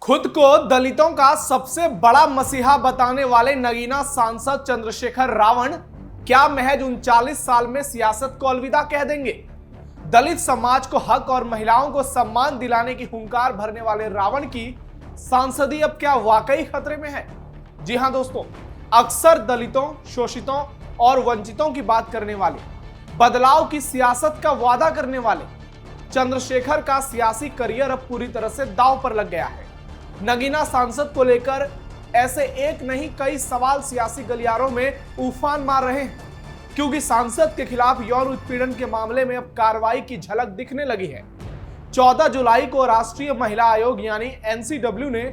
खुद को दलितों का सबसे बड़ा मसीहा बताने वाले नगीना सांसद चंद्रशेखर रावण क्या महज 39 साल में सियासत को अलविदा कह देंगे? दलित समाज को हक और महिलाओं को सम्मान दिलाने की हुंकार भरने वाले रावण की सांसदी अब क्या वाकई खतरे में है? जी हां दोस्तों, अक्सर दलितों, शोषितों और वंचितों की बात करने वाले, बदलाव की सियासत का वादा करने वाले चंद्रशेखर का सियासी करियर अब पूरी तरह से दांव पर लग गया है। नगीना सांसद को लेकर ऐसे एक नहीं कई सवाल सियासी गलियारों में उफान मार रहे हैं, क्योंकि सांसद के खिलाफ यौन उत्पीड़न के मामले में अब कार्रवाई की झलक दिखने लगी है। 14 जुलाई को राष्ट्रीय महिला आयोग यानी एनसीडब्ल्यू ने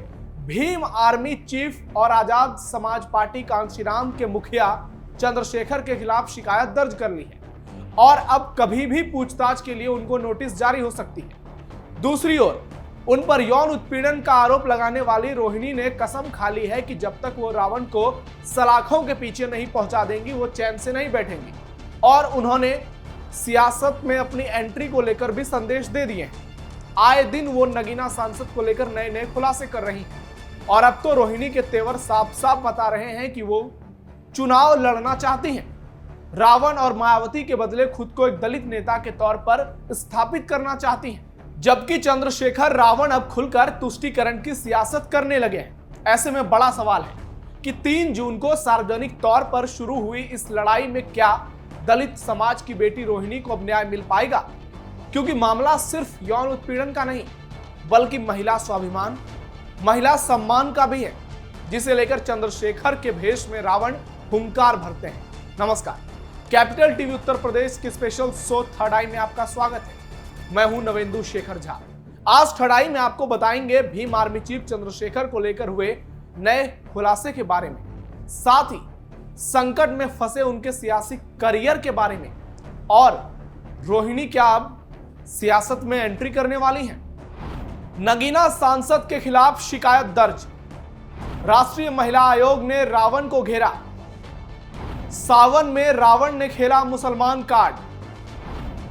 भीम आर्मी चीफ और आजाद समाज पार्टी कांशीराम के मुखिया चंद्रशेखर के खिलाफ शिकायत दर्ज कर ली है और अब कभी भी पूछताछ के लिए उनको नोटिस जारी हो सकती है। दूसरी ओर उन पर यौन उत्पीड़न का आरोप लगाने वाली रोहिणी ने कसम खा ली है कि जब तक वो रावण को सलाखों के पीछे नहीं पहुंचा देंगी वो चैन से नहीं बैठेंगी, और उन्होंने सियासत में अपनी एंट्री को लेकर भी संदेश दे दिए हैं। आए दिन वो नगीना सांसद को लेकर नए नए खुलासे कर रही हैं और अब तो रोहिणी के तेवर साफ साफ बता रहे हैं कि वो चुनाव लड़ना चाहती हैं, रावण और मायावती के बदले खुद को एक दलित नेता के तौर पर स्थापित करना चाहती हैं। जबकि चंद्रशेखर रावण अब खुलकर तुष्टीकरण की सियासत करने लगे हैं। ऐसे में बड़ा सवाल है कि 3 जून को सार्वजनिक तौर पर शुरू हुई इस लड़ाई में क्या दलित समाज की बेटी रोहिणी को अब न्याय मिल पाएगा? क्योंकि मामला सिर्फ यौन उत्पीड़न का नहीं बल्कि महिला स्वाभिमान, महिला सम्मान का भी है, जिसे लेकर चंद्रशेखर के भेष में रावण हुंकार भरते हैं। नमस्कार, कैपिटल टीवी उत्तर प्रदेश के स्पेशल शो थर्ड आई में आपका स्वागत है। मैं हूं नवेंदु शेखर झा। आज थर्ड आई में आपको बताएंगे भीम आर्मी चीफ चंद्रशेखर को लेकर हुए नए खुलासे के बारे में, साथ ही संकट में फंसे उनके सियासी करियर के बारे में, और रोहिणी क्या अब सियासत में एंट्री करने वाली हैं? नगीना सांसद के खिलाफ शिकायत दर्ज, राष्ट्रीय महिला आयोग ने रावण को घेरा, सावन में रावण ने खेला मुसलमान कार्ड,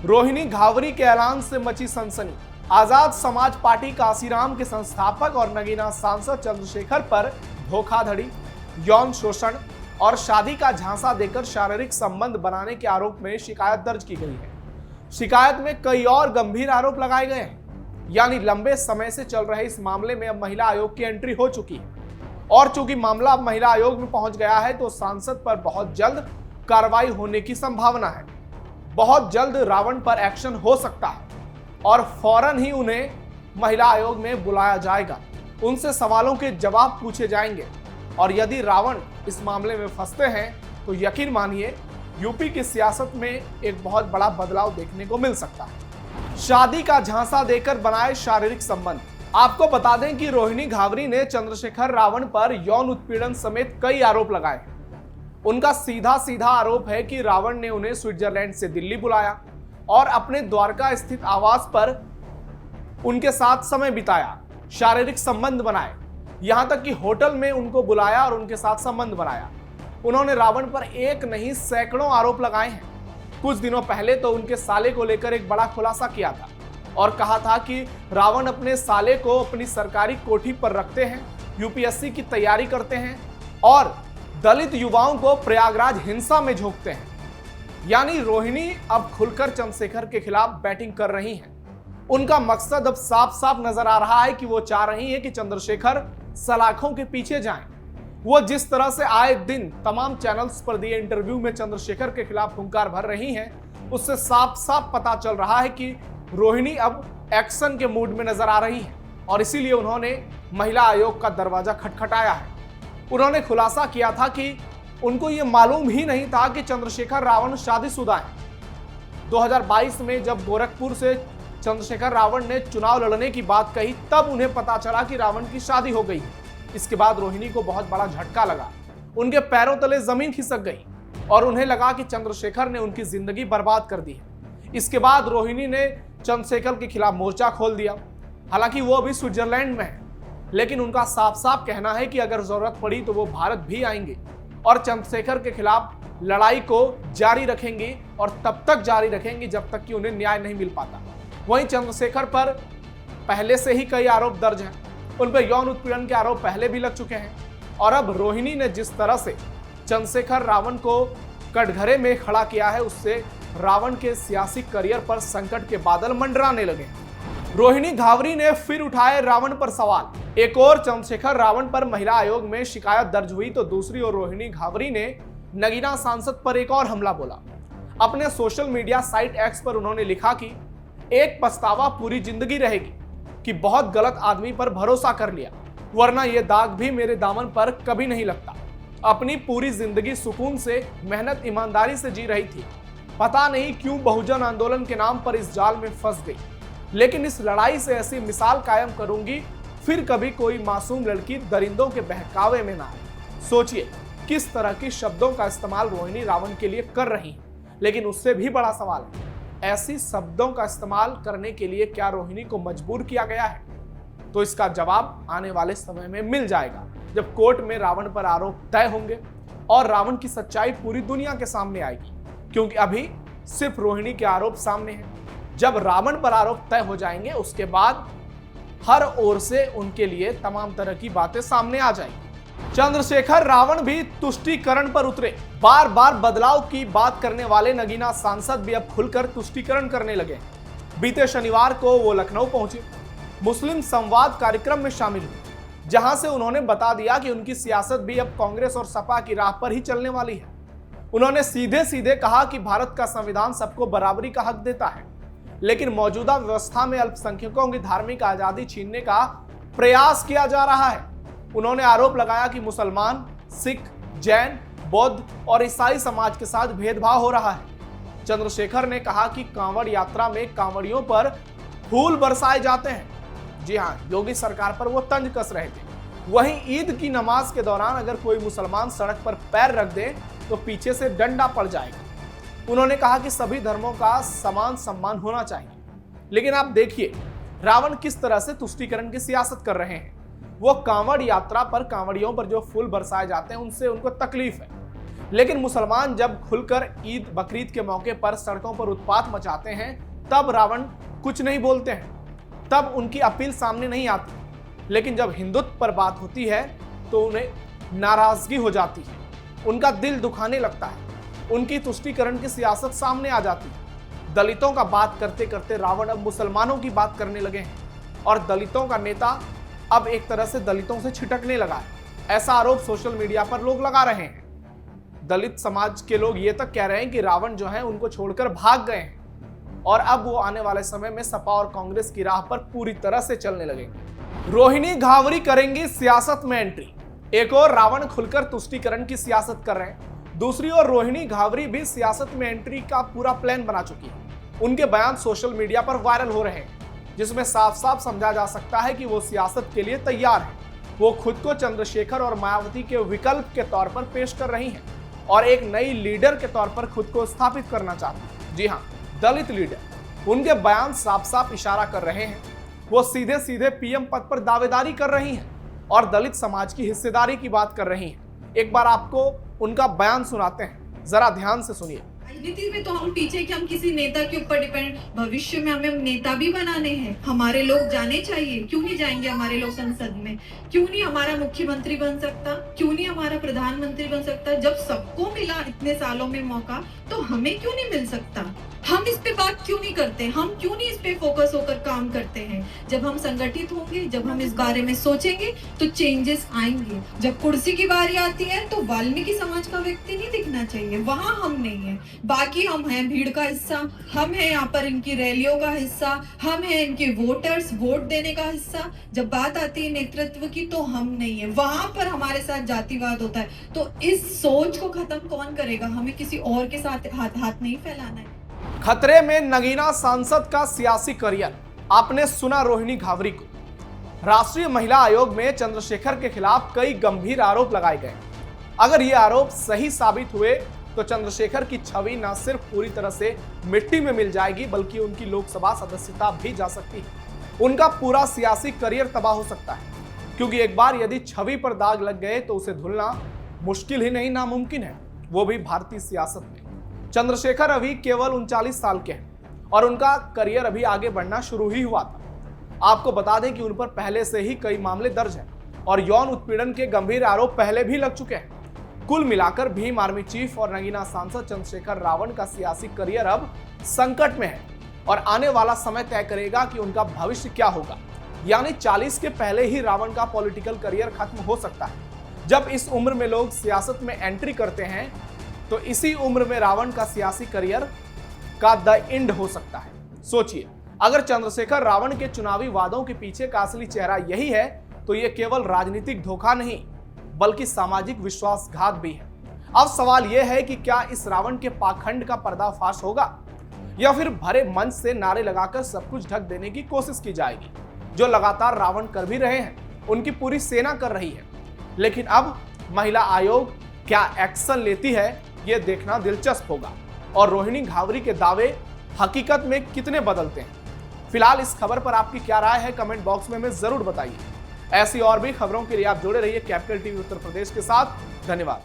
रोहिणी घावरी के ऐलान से मची सनसनी, आजाद समाज पार्टी कांशीराम के संस्थापक और नगीना सांसद चंद्रशेखर पर धोखाधड़ी, यौन शोषण और शादी का झांसा देकर शारीरिक संबंध बनाने के आरोप में शिकायत दर्ज की गई है। शिकायत में कई और गंभीर आरोप लगाए गए हैं, यानी लंबे समय से चल रहे इस मामले में अब महिला आयोग की एंट्री हो चुकी है, और चूंकि मामला अब महिला आयोग में पहुंच गया है तो सांसद पर बहुत जल्द कार्रवाई होने की संभावना है। बहुत जल्द रावण पर एक्शन हो सकता है और फौरन ही उन्हें महिला आयोग में बुलाया जाएगा, उनसे सवालों के जवाब पूछे जाएंगे, और यदि रावण इस मामले में फंसते हैं तो यकीन मानिए यूपी की सियासत में एक बहुत बड़ा बदलाव देखने को मिल सकता है। शादी का झांसा देकर बनाए शारीरिक संबंध। आपको बता दें कि रोहिणी घावरी ने चंद्रशेखर रावण पर यौन उत्पीड़न समेत कई आरोप लगाए। उनका सीधा सीधा आरोप है कि रावण ने उन्हें स्विट्जरलैंड से दिल्ली बुलाया और अपने द्वारका स्थित आवास पर उनके साथ समय बिताया, शारीरिक संबंध बनाए, यहां तक कि होटल में उनको बुलाया और उनके साथ संबंध बनाया। उन्होंने रावण पर एक नहीं सैकड़ों आरोप लगाए हैं। कुछ दिनों पहले तो उनके साले को लेकर एक बड़ा खुलासा किया था और कहा था कि रावण अपने साले को अपनी सरकारी कोठी पर रखते हैं, यूपीएससी की तैयारी करते हैं और दलित युवाओं को प्रयागराज हिंसा में झोंकते हैं। यानी रोहिणी अब खुलकर चंद्रशेखर के खिलाफ बैटिंग कर रही हैं। उनका मकसद अब साफ साफ नजर आ रहा है कि वो चाह रही है कि चंद्रशेखर सलाखों के पीछे जाएं। वो जिस तरह से आए दिन तमाम चैनल्स पर दिए इंटरव्यू में चंद्रशेखर के खिलाफ हुंकार भर रही हैं, उससे साफ साफ पता चल रहा है कि रोहिणी अब एक्शन के मूड में नजर आ रही है, और इसीलिए उन्होंने महिला आयोग का दरवाजा खटखटाया है। उन्होंने खुलासा किया था कि उनको यह मालूम ही नहीं था कि चंद्रशेखर रावण शादीशुदा है। 2022 में जब गोरखपुर से चंद्रशेखर रावण ने चुनाव लड़ने की बात कही, तब उन्हें पता चला कि रावण की शादी हो गई है। इसके बाद रोहिणी को बहुत बड़ा झटका लगा, उनके पैरों तले जमीन खिसक गई और उन्हें लगा कि चंद्रशेखर ने उनकी जिंदगी बर्बाद कर दी है। इसके बाद रोहिणी ने चंद्रशेखर के खिलाफ मोर्चा खोल दिया। हालांकि वो अभी स्विट्जरलैंड में है, लेकिन उनका साफ साफ कहना है कि अगर जरूरत पड़ी तो वो भारत भी आएंगे और चंद्रशेखर के खिलाफ लड़ाई को जारी रखेंगे, और तब तक जारी रखेंगे जब तक कि उन्हें न्याय नहीं मिल पाता। वहीं चंद्रशेखर पर पहले से ही कई आरोप दर्ज हैं। उन पर यौन उत्पीड़न के आरोप पहले भी लग चुके हैं और अब रोहिणी ने जिस तरह से चंद्रशेखर रावण को कटघरे में खड़ा किया है, उससे रावण के सियासी करियर पर संकट के बादल मंडराने लगे। रोहिणी घावरी ने फिर उठाए रावण पर सवाल। एक और चंद्रशेखर रावण पर महिला आयोग में शिकायत दर्ज हुई तो दूसरी ओर रोहिणी घावरी ने नगीना सांसद पर एक और हमला बोला। अपने सोशल मीडिया साइट एक्स पर उन्होंने लिखा कि एक पछतावा पूरी जिंदगी रहेगी कि बहुत गलत आदमी पर भरोसा कर लिया, वरना यह दाग भी मेरे दामन पर कभी नहीं लगता। अपनी पूरी जिंदगी सुकून से, मेहनत, ईमानदारी से जी रही थी। पता नहीं क्यों बहुजन आंदोलन के नाम पर इस जाल में फंस गई, लेकिन इस लड़ाई से ऐसी मिसाल कायम करूंगी, फिर कभी कोई मासूम लड़की दरिंदों के बहकावे में ना आए। सोचिए किस तरह की शब्दों का इस्तेमाल रोहिणी रावण के लिए कर रही है। लेकिन उससे भी बड़ा सवाल है, ऐसी शब्दों का इस्तेमाल करने के लिए क्या रोहिणी को मजबूर किया गया है? तो इसका जवाब आने वाले समय में मिल जाएगा, जब कोर्ट में रावण पर आरोप तय होंगे और रावण की सच्चाई पूरी दुनिया के सामने आएगी। क्योंकि अभी सिर्फ रोहिणी के आरोप सामने हैं। जब रावण पर आरोप तय हो जाएंगे, उसके बाद हर ओर से उनके लिए तमाम तरह की बातें सामने आ जाएंगी। चंद्रशेखर रावण भी तुष्टीकरण पर उतरे। बार बार बदलाव की बात करने वाले नगीना सांसद भी अब खुलकर तुष्टीकरण करने लगे। बीते शनिवार को वो लखनऊ पहुंचे, मुस्लिम संवाद कार्यक्रम में शामिल हुए, जहां से उन्होंने बता दिया कि उनकी सियासत भी अब कांग्रेस और सपा की राह पर ही चलने वाली है। उन्होंने सीधे सीधे कहा कि भारत का संविधान सबको बराबरी का हक देता है, लेकिन मौजूदा व्यवस्था में अल्पसंख्यकों की धार्मिक आजादी छीनने का प्रयास किया जा रहा है। उन्होंने आरोप लगाया कि मुसलमान, सिख, जैन, बौद्ध और ईसाई समाज के साथ भेदभाव हो रहा है। चंद्रशेखर ने कहा कि कांवड़ यात्रा में कांवड़ियों पर फूल बरसाए जाते हैं। जी हां, योगी सरकार पर वो तंज कस रहे थे। वहीं ईद की नमाज के दौरान अगर कोई मुसलमान सड़क पर पैर रख दे तो पीछे से डंडा पड़ जाएगा। उन्होंने कहा कि सभी धर्मों का समान सम्मान होना चाहिए। लेकिन आप देखिए रावण किस तरह से तुष्टीकरण की सियासत कर रहे हैं। वो कांवड़ यात्रा पर कांवड़ियों पर जो फूल बरसाए जाते हैं उनसे उनको तकलीफ है, लेकिन मुसलमान जब खुलकर ईद बकरीद के मौके पर सड़कों पर उत्पात मचाते हैं तब रावण कुछ नहीं बोलते हैं, तब उनकी अपील सामने नहीं आती। लेकिन जब हिंदुत्व पर बात होती है तो उन्हें नाराजगी हो जाती है, उनका दिल दुखाने लगता है, उनकी तुष्टीकरण की सियासत सामने आ जाती है। दलितों का बात करते करते रावण अब मुसलमानों की बात करने लगे हैं और दलितों का नेता अब एक तरह से दलितों से छिटकने लगा है। ऐसा आरोप सोशल मीडिया पर लोग लगा रहे हैं। दलित समाज के लोग ये तक कह रहे हैं कि रावण जो है उनको छोड़कर भाग गए हैं और अब वो आने वाले समय में सपा और कांग्रेस की राह पर पूरी तरह से चलने लगेंगे। रोहिणी घावरी करेंगी सियासत में एंट्री। एक और रावण खुलकर तुष्टीकरण की सियासत कर रहे हैं, दूसरी ओर रोहिणी घावरी भी सियासत में एंट्री का पूरा प्लान बना चुकी है। उनके बयान सोशल मीडिया पर वायरल हो रहे हैं, जिसमें साफ साफ समझा जा सकता है कि वो सियासत के लिए तैयार है। वो खुद को चंद्रशेखर और मायावती के विकल्प के तौर पर पेश कर रही हैं और एक नई लीडर के तौर पर खुद को स्थापित करना चाहती हैं। जी हां, दलित लीडर। उनके बयान साफ साफ इशारा कर रहे हैं, वो सीधे सीधे पीएम पद पर दावेदारी कर रही हैं और दलित समाज की हिस्सेदारी की बात कर रही हैं। एक बार आपको उनका बयान सुनाते हैं, जरा ध्यान से सुनिए। राजनीति में तो हम पीछे कि हम किसी नेता के ऊपर डिपेंड, भविष्य में हमें नेता भी बनाने हैं। हमारे लोग जाने चाहिए, क्यों नहीं जाएंगे हमारे लोग संसद में? क्यों नहीं हमारा मुख्यमंत्री बन सकता? क्यों नहीं हमारा प्रधानमंत्री बन सकता? जब सबको मिला इतने सालों में मौका, तो हमें क्यों नहीं मिल सकता? हम इस पे बात क्यों नहीं करते? हम क्यों नहीं इस पे फोकस होकर काम करते हैं? जब हम संगठित होंगे, जब हम इस बारे में सोचेंगे तो चेंजेस आएंगे। जब कुर्सी की बारी आती है तो वाल्मीकि समाज का व्यक्ति नहीं दिखना चाहिए, वहां हम नहीं है। बाकी हम हैं भीड़ का हिस्सा, हम हैं यहाँ पर इनकी रैलियों का हिस्सा, हम हैं इनके वोटर्स, वोट देने का हिस्सा। जब बात आती है नेतृत्व की तो हम नहीं है, वहां पर हमारे साथ जातिवाद होता है। तो इस सोच को खत्म कौन करेगा? हमें किसी और के साथ हाथ नहीं फैलाना है। खतरे में नगीना सांसद का सियासी करियर। आपने सुना रोहिणी घावरी को। राष्ट्रीय महिला आयोग में चंद्रशेखर के खिलाफ कई गंभीर आरोप लगाए गए। अगर ये आरोप सही साबित हुए तो चंद्रशेखर की छवि न सिर्फ पूरी तरह से मिट्टी में मिल जाएगी, बल्कि उनकी लोकसभा सदस्यता भी जा सकती है। उनका पूरा सियासी करियर तबाह हो सकता है, क्योंकि एक बार यदि छवि पर दाग लग गए तो उसे धुलना मुश्किल ही नहीं, नामुमकिन है, वो भी भारतीय सियासत में। चंद्रशेखर अभी केवल 39 साल के हैं और उनका करियर अभी आगे बढ़ना शुरू ही हुआ था। आपको बता दें कि उन पर पहले से ही कई मामले दर्ज हैं और यौन उत्पीड़न के गंभीर आरोप पहले भी लग चुके हैं। कुल मिलाकर भीम आर्मी चीफ और नगीना सांसद चंद्रशेखर रावण का सियासी करियर अब संकट में है और आने वाला समय तय करेगा कि उनका भविष्य क्या होगा। यानी 40 के पहले ही रावण का पॉलिटिकल करियर खत्म हो सकता है। जब इस उम्र में लोग सियासत में एंट्री करते हैं तो इसी उम्र में रावण का सियासी करियर का द एंड हो सकता है। सोचिए, अगर चंद्रशेखर रावण के चुनावी वादों के पीछे का असली चेहरा यही है तो यह केवल राजनीतिक धोखा नहीं बल्कि सामाजिक विश्वासघात भी है। अब सवाल यह है कि क्या इस रावण के पाखंड का पर्दाफाश होगा या फिर भरे मंच से नारे लगाकर सब कुछ ढक देने की कोशिश की जाएगी। जो लगातार रावण कर भी रहे हैं, उनकी पूरी सेना कर रही है। लेकिन अब महिला आयोग क्या एक्शन लेती है, यह देखना दिलचस्प होगा और रोहिणी घावरी के दावे हकीकत में कितने बदलते हैं। फिलहाल इस खबर पर आपकी क्या राय है, कमेंट बॉक्स में हमें जरूर बताइए। ऐसी और भी खबरों के लिए आप जुड़े रहिए कैपिटल टीवी उत्तर प्रदेश के साथ। धन्यवाद।